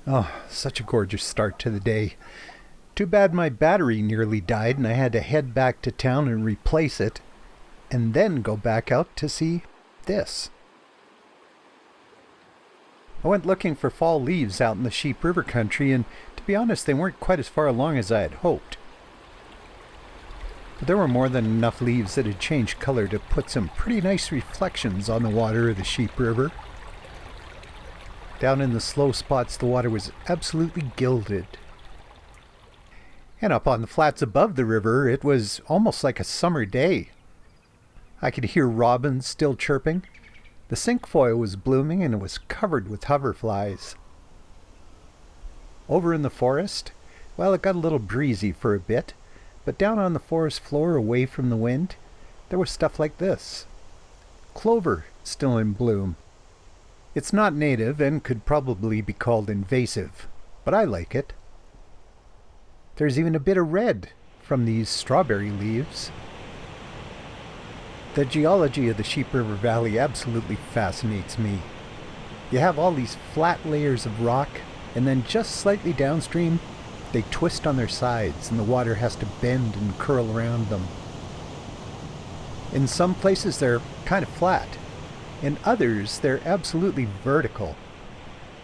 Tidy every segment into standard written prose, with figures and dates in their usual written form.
Oh, such a gorgeous start to the day. Too bad my battery nearly died and I had to head back to town and replace it, and then go back out to see this. I went looking for fall leaves out in the Sheep River country, and to be honest, they weren't quite as far along as I had hoped. But there were more than enough leaves that had changed color to put some pretty nice reflections on the water of the Sheep River. Down in the slow spots, the water was absolutely gilded. And up on the flats above the river, it was almost like a summer day. I could hear robins still chirping. The cinquefoil was blooming and it was covered with hoverflies. Over in the forest, well, it got a little breezy for a bit, but down on the forest floor away from the wind, there was stuff like this. Clover still in bloom. It's not native and could probably be called invasive, but I like it. There's even a bit of red from these strawberry leaves. The geology of the Sheep River Valley absolutely fascinates me. You have all these flat layers of rock, and then just slightly downstream, they twist on their sides and the water has to bend and curl around them. In some places they're kind of flat. In others, they're absolutely vertical.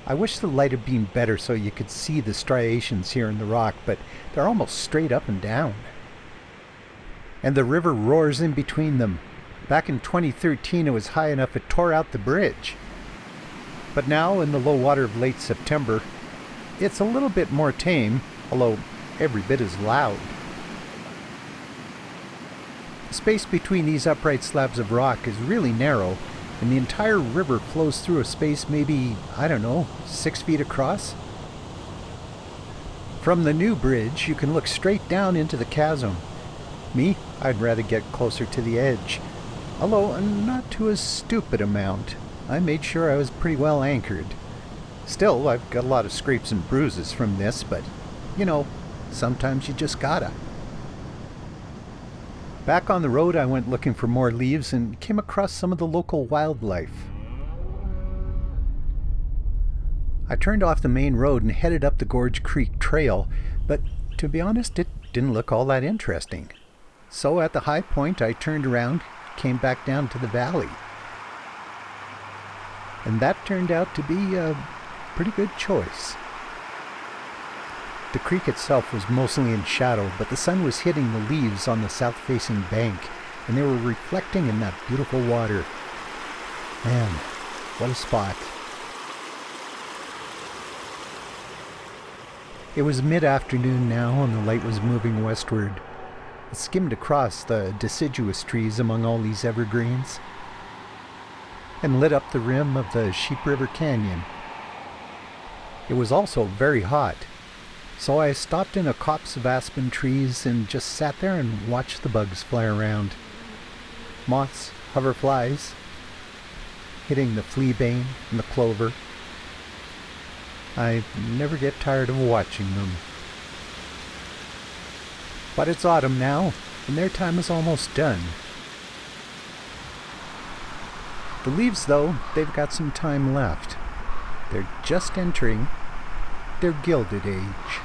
I wish the light had been better so you could see the striations here in the rock, but they're almost straight up and down. And the river roars in between them. Back in 2013, it was high enough it tore out the bridge. But now, in the low water of late September, it's a little bit more tame, although every bit as loud. The space between these upright slabs of rock is really narrow, and the entire river flows through a space maybe, 6 feet across. From the new bridge, you can look straight down into the chasm. Me, I'd rather get closer to the edge. Although not to a stupid amount. I made sure I was pretty well anchored. Still, I've got a lot of scrapes and bruises from this, but, sometimes you just gotta. Back on the road, I went looking for more leaves and came across some of the local wildlife. I turned off the main road and headed up the Gorge Creek Trail, but to be honest, it didn't look all that interesting. So at the high point, I turned around, came back down to the valley. And that turned out to be a pretty good choice. The creek itself was mostly in shadow, but the sun was hitting the leaves on the south-facing bank, and they were reflecting in that beautiful water. Man, what a spot. It was mid-afternoon now, and the light was moving westward. It skimmed across the deciduous trees among all these evergreens, and lit up the rim of the Sheep River Canyon. It was also very hot. So I stopped in a copse of aspen trees and just sat there and watched the bugs fly around. Moths, hoverflies, hitting the fleabane and the clover. I never get tired of watching them. But it's autumn now, and their time is almost done. The leaves, though, they've got some time left. They're just entering their gilded age.